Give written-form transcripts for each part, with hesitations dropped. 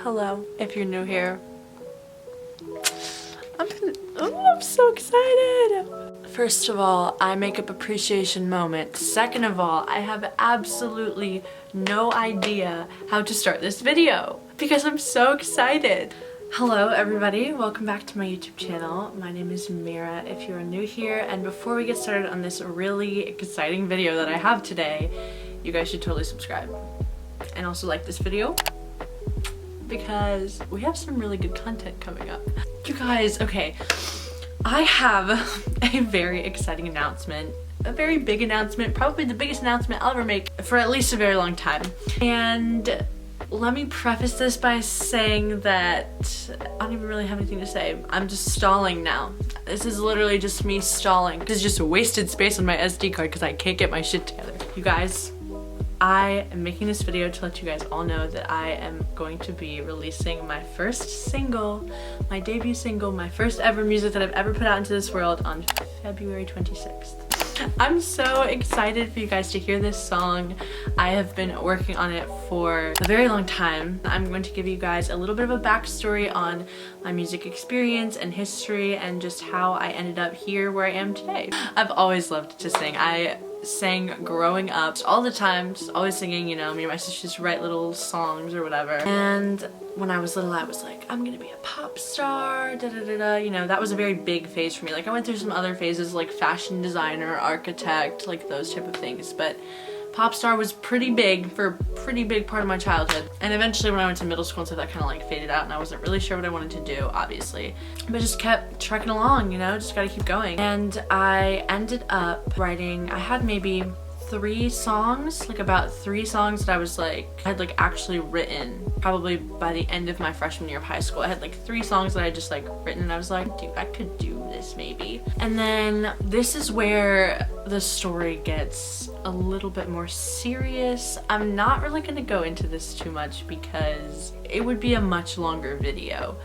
Hello, if you're new here. I'm so excited! First of all, eye makeup appreciation moment. Second of all, I have absolutely no idea how to start this video because I'm so excited. Hello everybody, welcome back to my YouTube channel. My name is Mira if you are new here, and before we get started on this really exciting video that I have today, you guys should totally subscribe and also like this video because we have some really good content coming up. You guys, okay, I have a very exciting announcement, a very big announcement, probably the biggest announcement I'll ever make for at least a very long time. And let me preface this by saying that I don't even really have anything to say. I'm just stalling now. This is literally just me stalling. This is just wasted space on my SD card because I can't get my shit together. You guys, I am making this video to let you guys all know that I am going to be releasing my first single, my debut single, my first ever music that I've ever put out into this world on February 26th. I'm so excited for you guys to hear this song. I have been working on it for a very long time. I'm going to give you guys a little bit of a backstory on my music experience and history and just how I ended up here where I am today. I've always loved to sing. I sang growing up all the time, just always singing, you know, me and my sisters just write little songs or whatever. And when I was little, I was like, I'm gonna be a pop star, da da da da, you know, that was a very big phase for me. Like I went through some other phases like fashion designer, architect, like those type of things, but pop star was pretty big for a pretty big part of my childhood. And eventually when I went to middle school and stuff, that kind of like faded out and I wasn't really sure what I wanted to do, obviously. But just kept trucking along, you know, just gotta keep going. And I ended up writing, I had maybe 3 songs, like about 3 songs that I had like actually written probably by the end of my freshman year of high school. I had like 3 songs that I just like written and I was like, dude, I could do this maybe. And then this is where the story gets a little bit more serious. I'm not really gonna go into this too much because it would be a much longer video.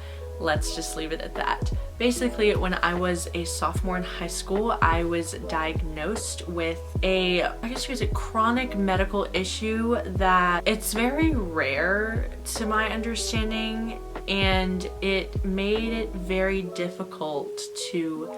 Let's just leave it at that. Basically, when I was a sophomore in high school, I was diagnosed with I guess you could say chronic medical issue that it's very rare to my understanding, and it made it very difficult to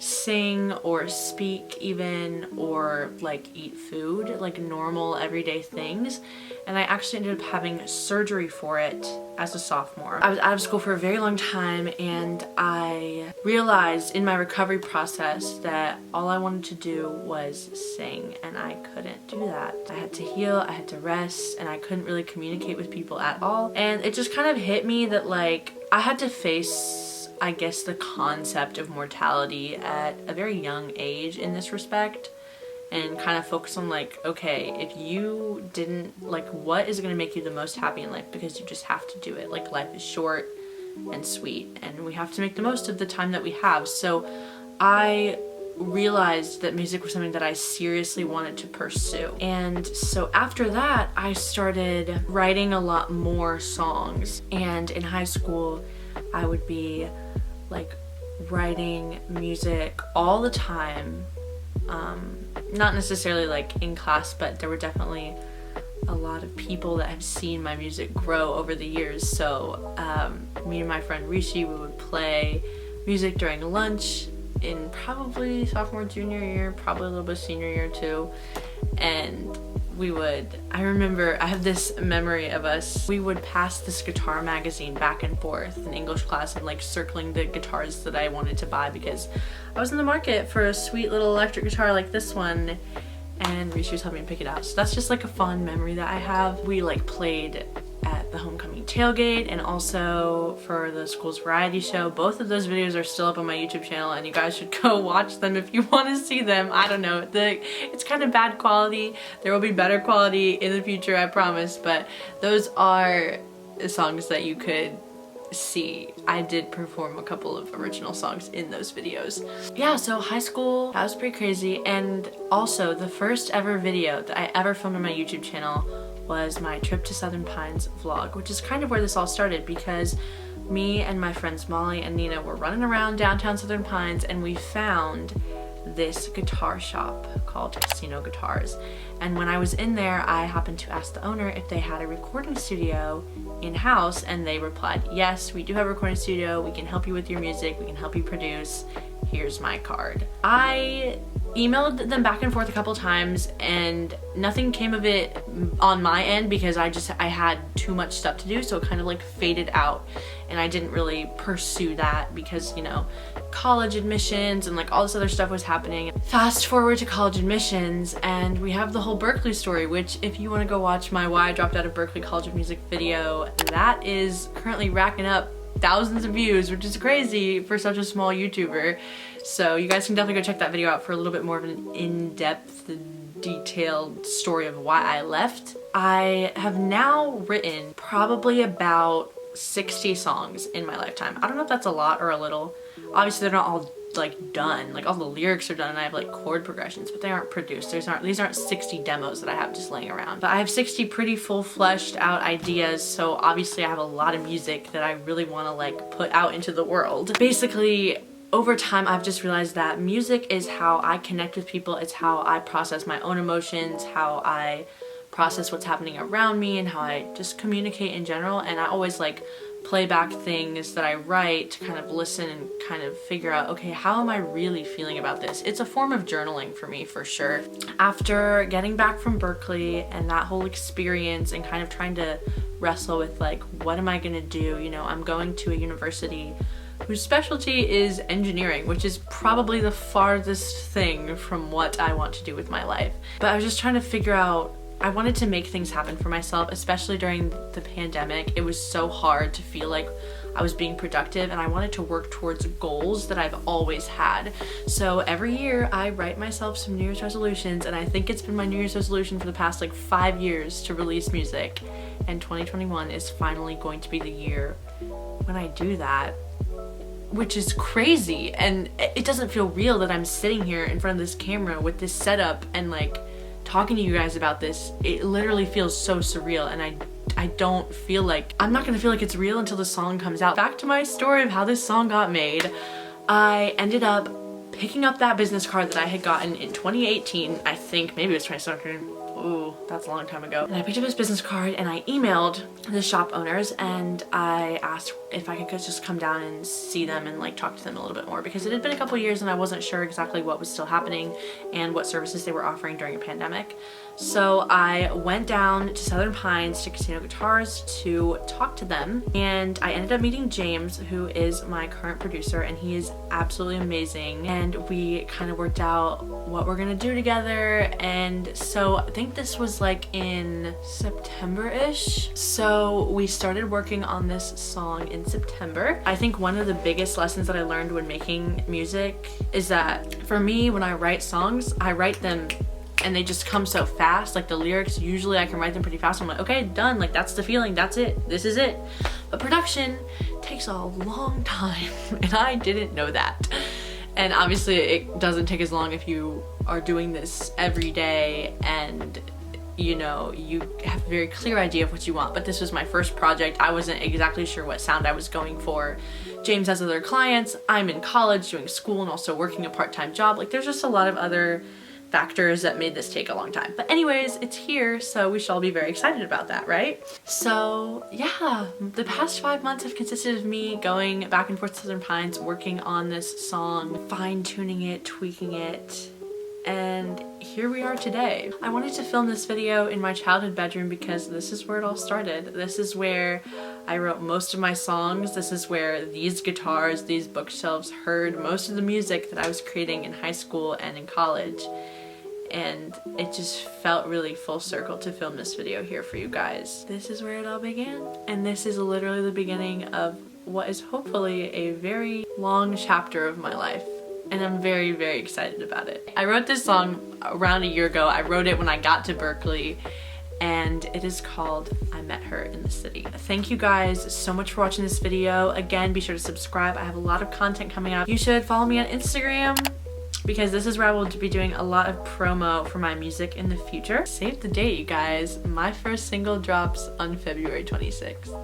sing or speak even, or like eat food, like normal everyday things. And I actually ended up having surgery for it as a sophomore. I was out of school for a very long time and I realized in my recovery process that all I wanted to do was sing, and I couldn't do that. I had to heal, I had to rest, and I couldn't really communicate with people at all. And it just kind of hit me that like I had to face, I guess, the concept of mortality at a very young age in this respect, and kind of focus on like, okay, if you didn't, like, what is going to make you the most happy in life, because you just have to do it. Like, life is short and sweet and we have to make the most of the time that we have. So I realized that music was something that I seriously wanted to pursue. And so after that, I started writing a lot more songs, and in high school I would be like writing music all the time, not necessarily like in class, but there were definitely a lot of people that have seen my music grow over the years. So me and my friend Rishi, we would play music during lunch in probably sophomore, junior year, probably a little bit senior year too. And I remember, I have this memory of us, we would pass this guitar magazine back and forth in English class and like circling the guitars that I wanted to buy because I was in the market for a sweet little electric guitar like this one, and Rishi was helping me pick it out. So that's just like a fond memory that I have. We like played at the homecoming tailgate and also for the school's variety show. Both of those videos are still up on my YouTube channel and you guys should go watch them if you want to see them. I don't know, it's kind of bad quality. There will be better quality in the future, I promise, but those are songs that you could see. I did perform a couple of original songs in those videos. Yeah, so high school, that was pretty crazy. And also the first ever video that I ever filmed on my YouTube channel was my trip to Southern Pines vlog, which is kind of where this all started because me and my friends Molly and Nina were running around downtown Southern Pines and we found this guitar shop called Casino Guitars. And when I was in there, I happened to ask the owner if they had a recording studio in-house, and they replied, yes, we do have a recording studio, we can help you with your music, we can help you produce, here's my card. I emailed them back and forth a couple times and nothing came of it on my end because I had too much stuff to do, so it kind of like faded out and I didn't really pursue that because, you know, college admissions and like all this other stuff was happening. Fast forward to college admissions and we have the whole Berklee story, which if you want to go watch my Why I Dropped Out of Berklee College of Music video, that is currently racking up thousands of views, which is crazy for such a small YouTuber. So you guys can definitely go check that video out for a little bit more of an in-depth, detailed story of why I left. I have now written probably about 60 songs in my lifetime. I don't know if that's a lot or a little. Obviously they're not all like done, like all the lyrics are done and I have like chord progressions, but they aren't produced. These aren't 60 demos that I have just laying around. But I have 60 pretty full fleshed out ideas, so obviously I have a lot of music that I really want to like put out into the world. Basically, over time I've just realized that music is how I connect with people, it's how I process my own emotions, how I process what's happening around me, and how I just communicate in general. And I always like play back things that I write to kind of listen and kind of figure out, okay, how am I really feeling about this? It's a form of journaling for me, for sure. After getting back from Berklee and that whole experience and kind of trying to wrestle with like, what am I gonna do? You know, I'm going to a university whose specialty is engineering, which is probably the farthest thing from what I want to do with my life. But I was just trying to figure out, I wanted to make things happen for myself, especially during the pandemic. It was so hard to feel like I was being productive, and I wanted to work towards goals that I've always had. So every year I write myself some New Year's resolutions, and I think it's been my New Year's resolution for the past like 5 years to release music. And 2021 is finally going to be the year when I do that, which is crazy. And it doesn't feel real that I'm sitting here in front of this camera with this setup and like talking to you guys about this. It literally feels so surreal, and I don't feel like, I'm not gonna feel like it's real until the song comes out. Back to my story of how this song got made. I ended up picking up that business card that I had gotten in 2018, I think, maybe it was 2017. Ooh, that's a long time ago. And I picked up this business card and I emailed the shop owners and I asked if I could just come down and see them and like talk to them a little bit more, because it had been a couple years and I wasn't sure exactly what was still happening and what services they were offering during a pandemic. So I went down to Southern Pines to Casino Guitars to talk to them, and I ended up meeting James, who is my current producer, and he is absolutely amazing. And we kind of worked out what we're gonna do together. And so I think this was like in September-ish. So we started working on this song in September. I think one of the biggest lessons that I learned when making music is that for me, when I write songs, I write them and they just come so fast. Like the lyrics, usually I can write them pretty fast. I'm like, okay, done. Like that's the feeling, that's it, this is it. But production takes a long time and I didn't know that. And obviously it doesn't take as long if you are doing this every day and you know, you have a very clear idea of what you want. But this was my first project. I wasn't exactly sure what sound I was going for. James has other clients. I'm in college doing school and also working a part-time job. Like there's just a lot of other factors that made this take a long time. But anyways, it's here, so we should all be very excited about that, right? So yeah, the past 5 months have consisted of me going back and forth to Southern Pines, working on this song, fine-tuning it, tweaking it, and here we are today. I wanted to film this video in my childhood bedroom because this is where it all started. This is where I wrote most of my songs. This is where these guitars, these bookshelves heard most of the music that I was creating in high school and in college. And it just felt really full circle to film this video here for you guys. This is where it all began. And this is literally the beginning of what is hopefully a very long chapter of my life. And I'm very, very excited about it. I wrote this song around a year ago. I wrote it when I got to Berklee, and it is called I Met Her in the City. Thank you guys so much for watching this video. Again, be sure to subscribe. I have a lot of content coming out. You should follow me on Instagram, because this is where I will be doing a lot of promo for my music in the future. Save the date, you guys. My first single drops on February 26th.